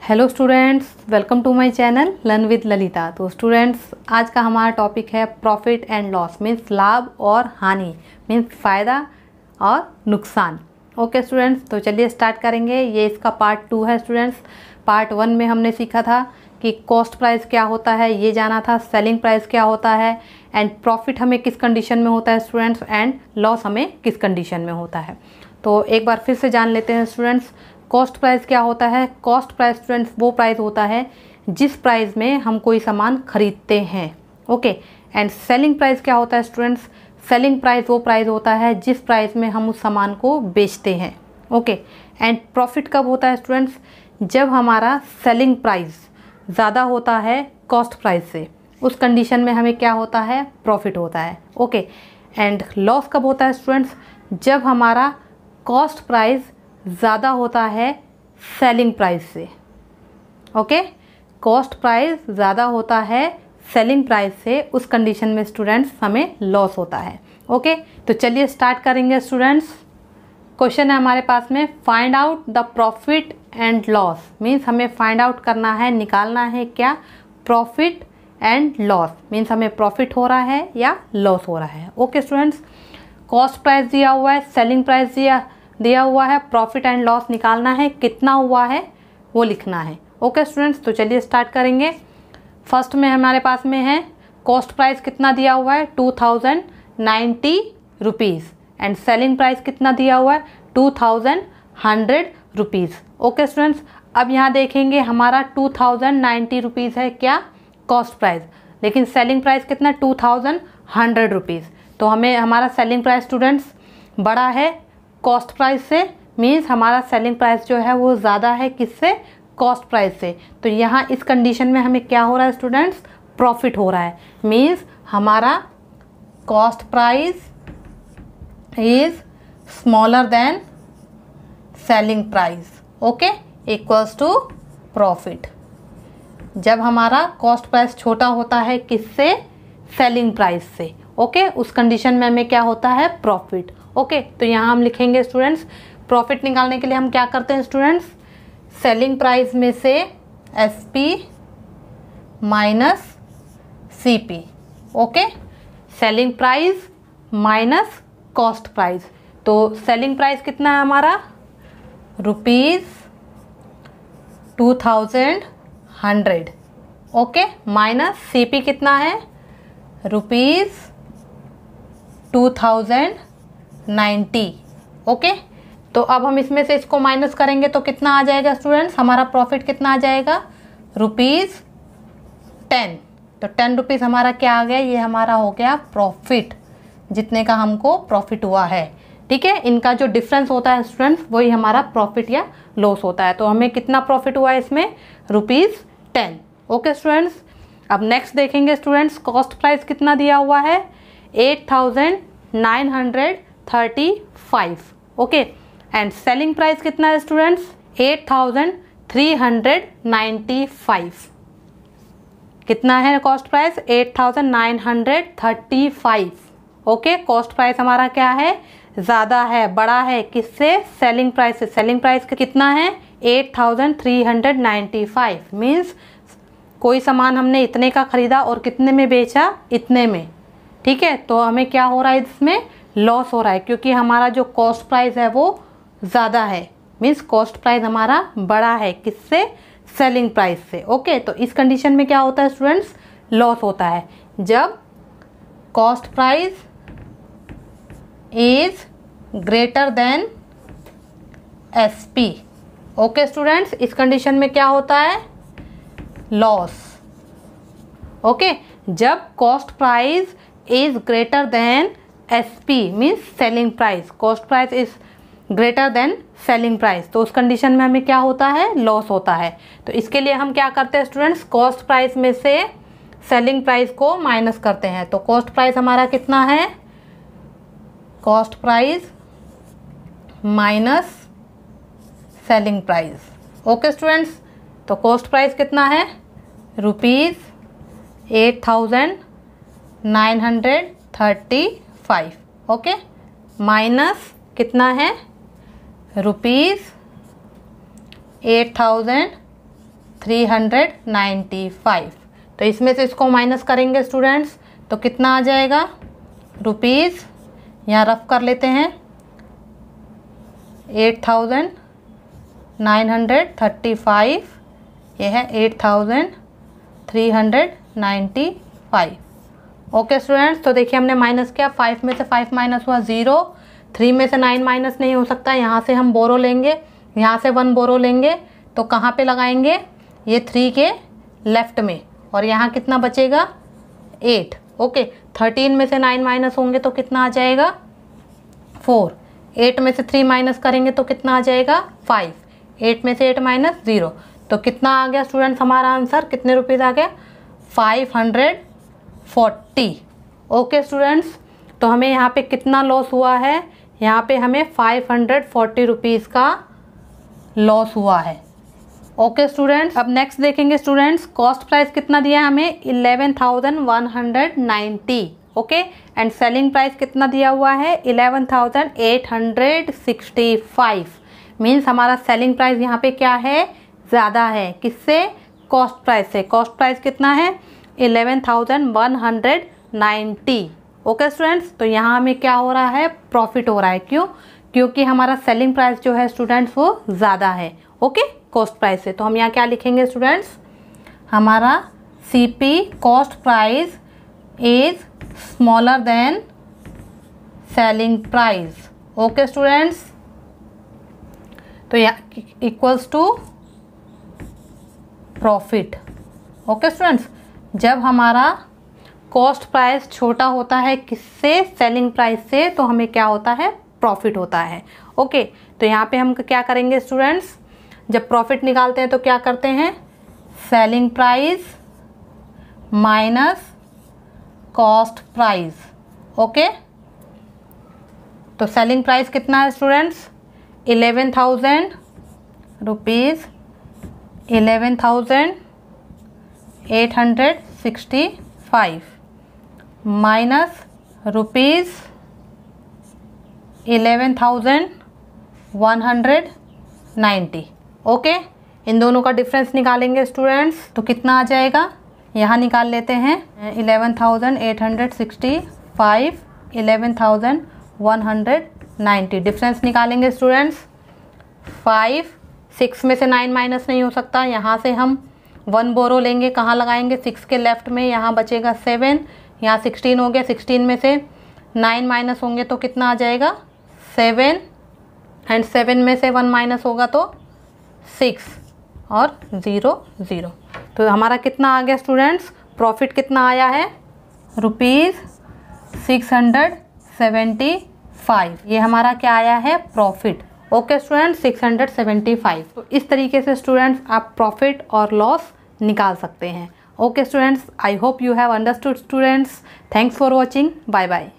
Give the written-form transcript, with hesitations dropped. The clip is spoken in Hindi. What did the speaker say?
Hello students, welcome to my channel learn with Lalita. तो स्टूडेंट्स, आज का हमारा टॉपिक है प्रॉफिट एंड लॉस, मीन्स लाभ और हानि, मीन्स फ़ायदा और नुकसान। ओके स्टूडेंट्स, तो चलिए स्टार्ट करेंगे। ये इसका पार्ट 2 है स्टूडेंट्स। पार्ट 1 में हमने सीखा था कि कॉस्ट प्राइस क्या होता है, ये जाना था, सेलिंग प्राइस क्या होता है, एंड प्रॉफिट हमें किस कंडीशन में होता है स्टूडेंट्स, एंड लॉस हमें किस कंडीशन में होता है। तो एक बार फिर से जान लेते हैं स्टूडेंट्स। कॉस्ट प्राइस क्या होता है? कॉस्ट प्राइस स्टूडेंट्स वो प्राइस होता है जिस प्राइस में हम कोई सामान खरीदते हैं। ओके, एंड सेलिंग प्राइस क्या होता है स्टूडेंट्स? सेलिंग प्राइस वो प्राइस होता है जिस प्राइस में हम उस सामान को बेचते हैं। ओके, एंड प्रॉफिट कब होता है स्टूडेंट्स? जब हमारा सेलिंग प्राइस ज़्यादा होता है कॉस्ट प्राइस से, उस कंडीशन में हमें क्या होता है? प्रॉफिट होता है। ओके, एंड लॉस कब होता है स्टूडेंट्स? जब हमारा कॉस्ट प्राइस ज़्यादा होता है सेलिंग प्राइस से। ओके, कॉस्ट प्राइस ज़्यादा होता है सेलिंग प्राइस से, उस कंडीशन में स्टूडेंट्स हमें लॉस होता है। ओके, तो चलिए स्टार्ट करेंगे स्टूडेंट्स। क्वेश्चन है हमारे पास में, find out the profit and loss, means हमें फाइंड आउट करना है, निकालना है क्या? प्रॉफिट एंड लॉस, मीन्स हमें प्रॉफिट हो रहा है या लॉस हो रहा है। ओके स्टूडेंट्स, कॉस्ट प्राइस दिया हुआ है, सेलिंग प्राइस दिया हुआ है, प्रॉफिट एंड लॉस निकालना है, कितना हुआ है वो लिखना है। ओके स्टूडेंट्स, तो चलिए स्टार्ट करेंगे। फर्स्ट में हमारे पास में है कॉस्ट प्राइस कितना दिया हुआ है? 2090 रुपीज़, एंड सेलिंग प्राइस कितना दिया हुआ है? 2100 रुपीज़। ओके स्टूडेंट्स, अब यहाँ देखेंगे हमारा 2090 रुपीज़ है क्या? कॉस्ट प्राइस, लेकिन सेलिंग प्राइस कितना? 2100 रुपीज़। तो हमें हमारा सेलिंग प्राइस स्टूडेंट्स बड़ा है कॉस्ट प्राइस से, मीन्स हमारा सेलिंग प्राइस जो है वो ज़्यादा है किससे? कॉस्ट प्राइस से। तो यहाँ इस कंडीशन में हमें क्या हो रहा है स्टूडेंट्स? प्रॉफिट हो रहा है, मीन्स हमारा cost price is smaller than selling price. Okay, equals to profit. जब हमारा कॉस्ट प्राइस छोटा होता है किससे? सेलिंग प्राइस से। ओके, उस कंडीशन में हमें क्या होता है? प्रॉफिट। ओके, तो यहाँ हम लिखेंगे स्टूडेंट्स, प्रॉफिट निकालने के लिए हम क्या करते हैं स्टूडेंट्स? सेलिंग प्राइस में से SP minus CP। Okay, selling price minus cost price. तो सेलिंग प्राइस कितना है हमारा? ₹2100। ओके, माइनस CP कितना है? ₹2090। ओके, तो अब हम इसमें से इसको माइनस करेंगे तो कितना आ जाएगा स्टूडेंट्स? हमारा प्रॉफिट कितना आ जाएगा? ₹10। तो 10 रुपीज़ हमारा क्या आ गया? ये हमारा हो गया प्रॉफिट, जितने का हमको प्रॉफिट हुआ है। ठीक है, इनका जो डिफरेंस होता है स्टूडेंट्स वही हमारा प्रॉफिट या लॉस होता है। तो हमें कितना प्रॉफिट हुआ है इसमें? ₹10। ओके स्टूडेंट्स, अब नेक्स्ट देखेंगे स्टूडेंट्स, कॉस्ट प्राइस कितना दिया हुआ है? 8935। ओके, एंड सेलिंग प्राइस कितना है स्टूडेंट्स? 8395। कितना है cost price? 8935। Okay, cost price हमारा क्या है? ज़्यादा है, बड़ा है किससे? सेलिंग प्राइस से। सेलिंग प्राइस कितना है? 8395, मीन्स कोई सामान हमने इतने का खरीदा और कितने में बेचा? इतने में। ठीक है, तो हमें क्या हो रहा है इसमें? लॉस हो रहा है, क्योंकि हमारा जो कॉस्ट प्राइस है वो ज़्यादा है, मीन्स कॉस्ट प्राइस हमारा बड़ा है किससे? सेलिंग प्राइस से। ओके, तो इस कंडीशन में क्या होता है स्टूडेंट्स? लॉस होता है जब cost price is greater than SP। Okay students, इस कंडीशन में क्या होता है? लॉस। ओके, जब cost price is greater than SP means selling price, cost price is greater than selling price, तो उस कंडीशन में हमें क्या होता है? लॉस होता है। तो इसके लिए हम क्या करते हैं स्टूडेंट्स? कॉस्ट प्राइस में से सेलिंग प्राइस को माइनस करते हैं। तो कॉस्ट प्राइस हमारा कितना है? Cost price minus selling price. Okay students, तो कॉस्ट प्राइस कितना है? ₹8935। ओके, माइनस कितना है? ₹8000 395। तो इसमें से इसको माइनस करेंगे स्टूडेंट्स तो कितना आ जाएगा रुपीज़, यहाँ रफ कर लेते हैं 8,935, यह है 8,395। ओके स्टूडेंट्स, तो देखिए हमने माइनस किया, 5 में से 5 माइनस हुआ 0, 3 में से 9 माइनस नहीं हो सकता, यहाँ से हम बोरो लेंगे, यहाँ से 1 बोरो लेंगे तो कहाँ पे लगाएंगे, ये 3 के लेफ्ट में, और यहाँ कितना बचेगा 8। ओके, 13 में से 9 माइनस होंगे तो कितना आ जाएगा 4, 8 में से 3 माइनस करेंगे तो कितना आ जाएगा 5, 8 में से 8 माइनस 0, तो कितना आ गया स्टूडेंट्स हमारा आंसर, कितने रुपीज़ आ गया 540। ओके स्टूडेंट्स, तो हमें यहाँ पे कितना लॉस हुआ है, यहाँ पे हमें 540 रुपीज़ का लॉस हुआ है। ओके स्टूडेंट्स, अब नेक्स्ट देखेंगे स्टूडेंट्स, कॉस्ट प्राइस कितना दिया है हमें 11,190। ओके, एंड सेलिंग प्राइस कितना दिया हुआ है 11,865। मीन्स हमारा सेलिंग प्राइस यहाँ पे क्या है, ज़्यादा है, किससे, कॉस्ट प्राइस से। कॉस्ट प्राइस कितना है 11,190। ओके स्टूडेंट्स, तो यहाँ हमें क्या हो रहा है, प्रॉफिट हो रहा है। क्यों, क्योंकि हमारा सेलिंग प्राइस जो है स्टूडेंट्स वो ज़्यादा है ओके कॉस्ट प्राइस से। तो हम यहाँ क्या लिखेंगे स्टूडेंट्स, हमारा CP cost price is smaller than selling price. Okay students, तो यहाँ equals to profit. Okay students, जब हमारा कॉस्ट प्राइस छोटा होता है किससे, सेलिंग प्राइस से, तो हमें क्या होता है, प्रॉफिट होता है। ओके, तो यहाँ पे हम क्या करेंगे स्टूडेंट्स, जब प्रॉफिट निकालते हैं तो क्या करते हैं, selling price minus cost price. Okay, तो सेलिंग प्राइस कितना है students 11,000 rupees, 11,865 minus rupees 11,190। Okay, इन दोनों का डिफरेंस निकालेंगे स्टूडेंट्स तो कितना आ जाएगा, यहाँ निकाल लेते हैं 11,865 11,190, डिफरेंस निकालेंगे स्टूडेंट्स। 5 6 में से 9 माइनस नहीं हो सकता, यहाँ से हम 1 बोरो लेंगे, कहाँ लगाएंगे 6 के लेफ्ट में, यहाँ बचेगा 7, यहाँ 16 हो गया, 16 में से 9 माइनस होंगे तो कितना आ जाएगा 7, एंड 7 में से 1 माइनस होगा तो 6 और 0 0। तो हमारा कितना आ गया स्टूडेंट्स, प्रॉफिट कितना आया है ₹675, ये हमारा क्या आया है प्रॉफिट। Okay students 675। तो इस तरीके से स्टूडेंट्स आप प्रॉफिट और लॉस निकाल सकते हैं। Okay students, I hope you have understood students, thanks for watching, bye bye.